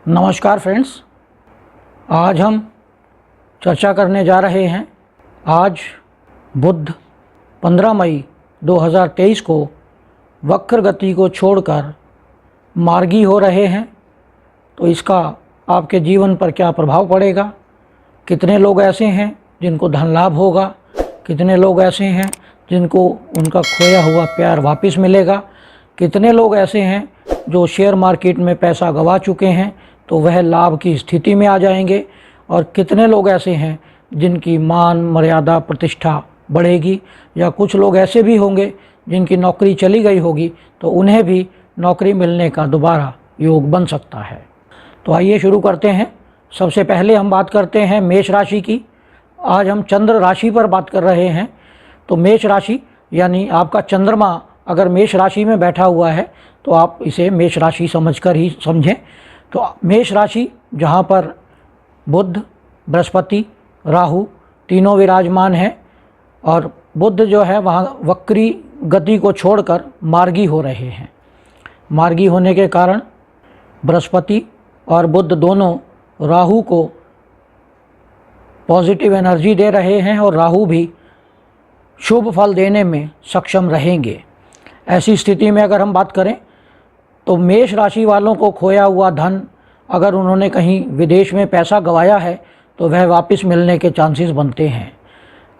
नमस्कार फ्रेंड्स, आज हम चर्चा करने जा रहे हैं। आज बुध 15 मई 2023 को वक्र गति को छोड़कर मार्गी हो रहे हैं। तो इसका आपके जीवन पर क्या प्रभाव पड़ेगा? कितने लोग ऐसे हैं जिनको धन लाभ होगा? कितने लोग ऐसे हैं जिनको उनका खोया हुआ प्यार वापस मिलेगा? कितने लोग ऐसे हैं जो शेयर मार्केट में पैसा गंवा चुके हैं तो वह लाभ की स्थिति में आ जाएंगे? और कितने लोग ऐसे हैं जिनकी मान मर्यादा प्रतिष्ठा बढ़ेगी? या कुछ लोग ऐसे भी होंगे जिनकी नौकरी चली गई होगी तो उन्हें भी नौकरी मिलने का दोबारा योग बन सकता है। तो आइए शुरू करते हैं। सबसे पहले हम बात करते हैं मेष राशि की। आज हम चंद्र राशि पर बात कर रहे हैं। तो मेष राशि यानी आपका चंद्रमा अगर मेष राशि में बैठा हुआ है तो आप इसे मेष राशि समझकर ही समझें। तो मेष राशि जहाँ पर बुध, बृहस्पति, राहु तीनों विराजमान हैं और बुध जो है वहाँ वक्री गति को छोड़कर मार्गी हो रहे हैं। मार्गी होने के कारण बृहस्पति और बुध दोनों राहु को पॉजिटिव एनर्जी दे रहे हैं और राहु भी शुभ फल देने में सक्षम रहेंगे। ऐसी स्थिति में अगर हम बात करें तो मेष राशि वालों को खोया हुआ धन, अगर उन्होंने कहीं विदेश में पैसा गंवाया है तो वह वापस मिलने के चांसेस बनते हैं।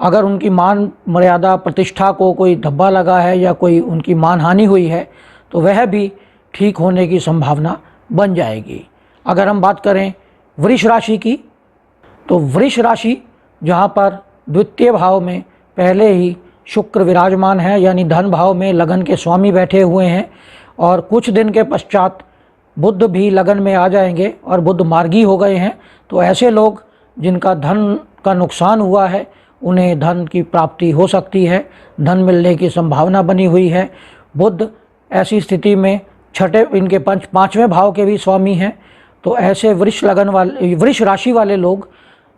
अगर उनकी मान मर्यादा प्रतिष्ठा को कोई धब्बा लगा है या कोई उनकी मान हानि हुई है तो वह भी ठीक होने की संभावना बन जाएगी। अगर हम बात करें वृष राशि की तो वृष राशि जहाँ पर द्वितीय भाव में पहले ही शुक्र विराजमान है यानी धन भाव में लगन के स्वामी बैठे हुए हैं और कुछ दिन के पश्चात बुध भी लगन में आ जाएंगे और बुध मार्गी हो गए हैं। तो ऐसे लोग जिनका धन का नुकसान हुआ है उन्हें धन की प्राप्ति हो सकती है, धन मिलने की संभावना बनी हुई है। बुध ऐसी स्थिति में छठे इनके पाँचवें भाव के भी स्वामी हैं। तो ऐसे वृष राशि वाले लोग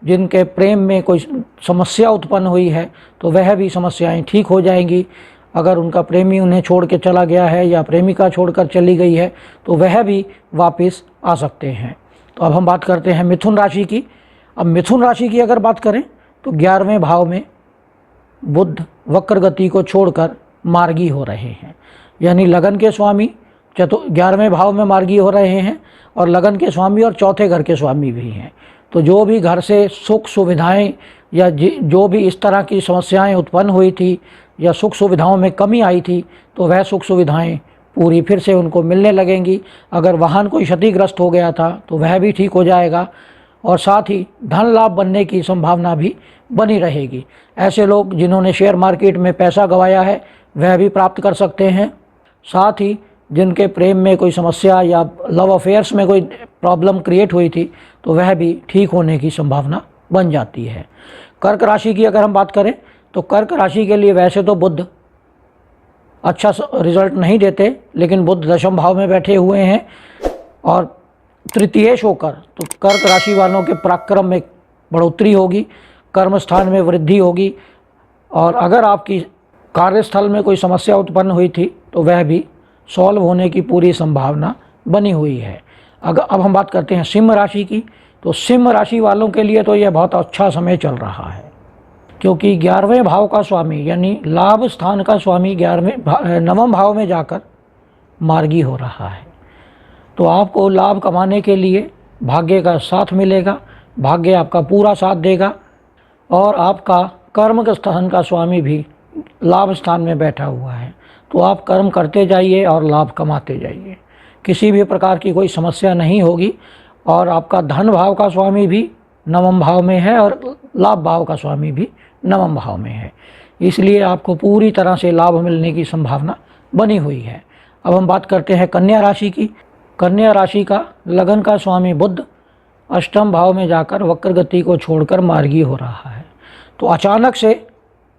जिनके प्रेम में कोई समस्या उत्पन्न हुई है तो वह भी समस्याएं ठीक हो जाएंगी। अगर उनका प्रेमी उन्हें छोड़ के चला गया है या प्रेमिका छोड़कर चली गई है तो वह भी वापस आ सकते हैं। तो अब हम बात करते हैं मिथुन राशि की। अब मिथुन राशि की अगर बात करें तो 11वें भाव में बुध वक्र गति को छोड़कर मार्गी हो रहे हैं यानी लगन के स्वामी 11वें भाव में मार्गी हो रहे हैं और लगन के स्वामी और चौथे घर के स्वामी भी हैं। तो जो भी घर से सुख सुविधाएं या जो भी इस तरह की समस्याएं उत्पन्न हुई थी या सुख सुविधाओं में कमी आई थी तो वह सुख सुविधाएं पूरी फिर से उनको मिलने लगेंगी। अगर वाहन कोई क्षतिग्रस्त हो गया था तो वह भी ठीक हो जाएगा और साथ ही धन लाभ बनने की संभावना भी बनी रहेगी। ऐसे लोग जिन्होंने शेयर मार्केट में पैसा गंवाया है वह भी प्राप्त कर सकते हैं। साथ ही जिनके प्रेम में कोई समस्या या लव अफेयर्स में कोई प्रॉब्लम क्रिएट हुई थी तो वह भी ठीक होने की संभावना बन जाती है। कर्क राशि की अगर हम बात करें तो कर्क राशि के लिए वैसे तो बुध अच्छा रिजल्ट नहीं देते, लेकिन बुध दशम भाव में बैठे हुए हैं और तृतीयेश होकर तो कर्क राशि वालों के पराक्रम में बढ़ोतरी होगी, कर्म स्थान में वृद्धि होगी और अगर आपकी कार्यस्थल में कोई समस्या उत्पन्न हुई थी तो वह भी सॉल्व होने की पूरी संभावना बनी हुई है। अब हम बात करते हैं सिंह राशि की। तो सिंह राशि वालों के लिए तो यह बहुत अच्छा समय चल रहा है क्योंकि 11वें भाव का स्वामी यानी लाभ स्थान का स्वामी 9वें भाव में जाकर मार्गी हो रहा है। तो आपको लाभ कमाने के लिए भाग्य का साथ मिलेगा, भाग्य आपका पूरा साथ देगा और आपका कर्म के स्थान का स्वामी भी लाभ स्थान में बैठा हुआ है। तो आप कर्म करते जाइए और लाभ कमाते जाइए, किसी भी प्रकार की कोई समस्या नहीं होगी। और आपका धन भाव का स्वामी भी 9वें भाव में है और लाभ भाव का स्वामी भी 9वें भाव में है, इसलिए आपको पूरी तरह से लाभ मिलने की संभावना बनी हुई है। अब हम बात करते हैं कन्या राशि की। कन्या राशि का लगन का स्वामी बुध अष्टम भाव में जाकर वक्र गति को छोड़कर मार्गी हो रहा है। तो अचानक से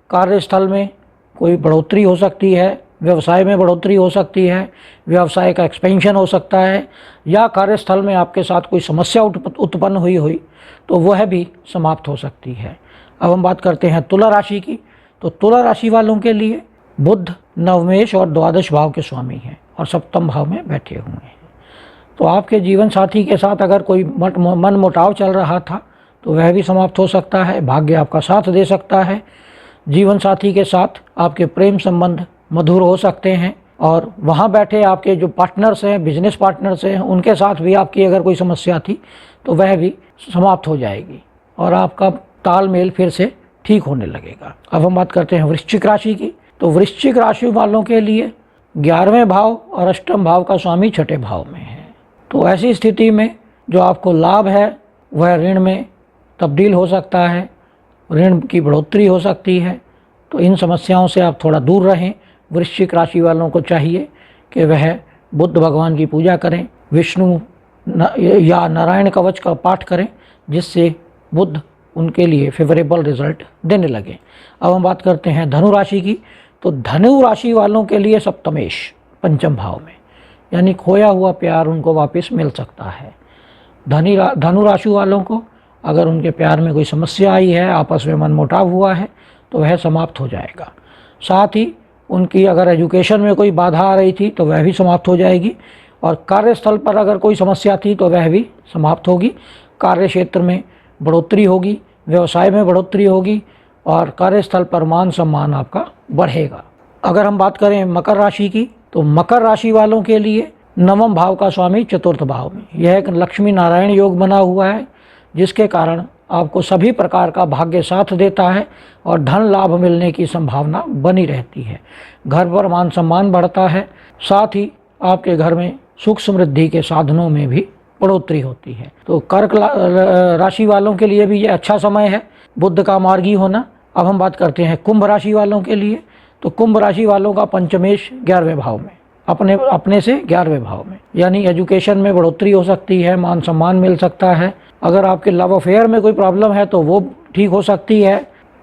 कार्यस्थल में कोई बढ़ोतरी हो सकती है, व्यवसाय में बढ़ोतरी हो सकती है, व्यवसाय का एक्सपेंशन हो सकता है या कार्यस्थल में आपके साथ कोई समस्या उत्पन्न हुई तो वह भी समाप्त हो सकती है। अब हम बात करते हैं तुला राशि की। तो तुला राशि वालों के लिए बुध नवमेश और द्वादश भाव के स्वामी हैं और सप्तम भाव में बैठे हुए हैं। तो आपके जीवन साथी के साथ अगर कोई मन मुटाव चल रहा था तो वह भी समाप्त हो सकता है। भाग्य आपका साथ दे सकता है। जीवन साथी के साथ आपके प्रेम संबंध मधुर हो सकते हैं और वहाँ बैठे आपके जो पार्टनर्स हैं, बिजनेस पार्टनर्स हैं, उनके साथ भी आपकी अगर कोई समस्या थी तो वह भी समाप्त हो जाएगी और आपका तालमेल फिर से ठीक होने लगेगा। अब हम बात करते हैं वृश्चिक राशि की। तो वृश्चिक राशि वालों के लिए 11वें भाव और अष्टम भाव का स्वामी छठे भाव में है। तो ऐसी स्थिति में जो आपको लाभ है वह ऋण में तब्दील हो सकता है, ऋण की बढ़ोतरी हो सकती है। तो इन समस्याओं से आप थोड़ा दूर रहें। वृश्चिक राशि वालों को चाहिए कि वह बुद्ध भगवान की पूजा करें, विष्णु या नारायण कवच का पाठ करें, जिससे बुद्ध उनके लिए फेवरेबल रिजल्ट देने लगे। अब हम बात करते हैं धनु राशि की। तो धनु राशि वालों के लिए सप्तमेश पंचम भाव में, यानी खोया हुआ प्यार उनको वापस मिल सकता है। धनु राशि वालों को अगर उनके प्यार में कोई समस्या आई है, आपस में मनमुटाव हुआ है, तो वह समाप्त हो जाएगा। साथ ही उनकी अगर एजुकेशन में कोई बाधा आ रही थी तो वह भी समाप्त हो जाएगी और कार्यस्थल पर अगर कोई समस्या थी तो वह भी समाप्त होगी। कार्य क्षेत्र में बढ़ोतरी होगी, व्यवसाय में बढ़ोतरी होगी और कार्यस्थल पर मान सम्मान आपका बढ़ेगा। अगर हम बात करें मकर राशि की, तो मकर राशि वालों के लिए 9वें भाव का स्वामी चतुर्थ भाव में, यह एक लक्ष्मी नारायण योग बना हुआ है, जिसके कारण आपको सभी प्रकार का भाग्य साथ देता है और धन लाभ मिलने की संभावना बनी रहती है। घर पर मान सम्मान बढ़ता है, साथ ही आपके घर में सुख समृद्धि के साधनों में भी बढ़ोतरी होती है। तो कर्क राशि वालों के लिए भी ये अच्छा समय है, बुद्ध का मार्गी होना। अब हम बात करते हैं कुंभ राशि वालों के लिए। तो कुंभ राशि वालों का पंचमेश 11वें भाव में, अपने से 11वें भाव में, यानी एजुकेशन में बढ़ोतरी हो सकती है, मान सम्मान मिल सकता है। अगर आपके लव अफेयर में कोई प्रॉब्लम है तो वो ठीक हो सकती है।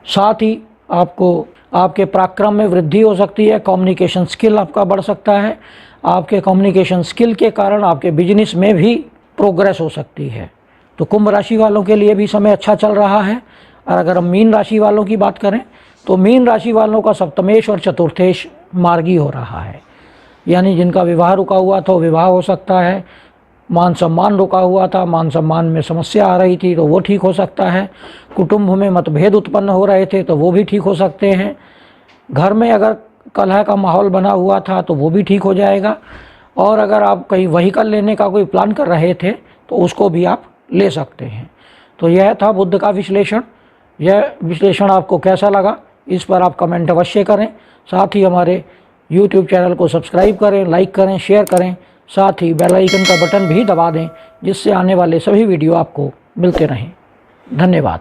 साथ ही आपको आपके पराक्रम में वृद्धि हो सकती है, कम्युनिकेशन स्किल आपका बढ़ सकता है। आपके कम्युनिकेशन स्किल के कारण आपके बिजनेस में भी प्रोग्रेस हो सकती है। तो कुंभ राशि वालों के लिए भी समय अच्छा चल रहा है। और अगर हम मीन राशि वालों की बात करें तो मीन राशि वालों का सप्तमेश और चतुर्थेश मार्गी हो रहा है, यानी जिनका विवाह रुका हुआ था विवाह हो सकता है, मान सम्मान रुका हुआ था, मान सम्मान में समस्या आ रही थी तो वो ठीक हो सकता है, कुटुंब में मतभेद उत्पन्न हो रहे थे तो वो भी ठीक हो सकते हैं, घर में अगर कलह का माहौल बना हुआ था तो वो भी ठीक हो जाएगा, और अगर आप कहीं व्हीकल लेने का कोई प्लान कर रहे थे तो उसको भी आप ले सकते हैं। तो यह था बुद्ध का विश्लेषण। यह विश्लेषण आपको कैसा लगा इस पर आप कमेंट अवश्य करें। साथ ही हमारे YouTube चैनल को सब्सक्राइब करें, लाइक करें, शेयर करें। साथ ही बेल आइकन का बटन भी दबा दें, जिससे आने वाले सभी वीडियो आपको मिलते रहें। धन्यवाद।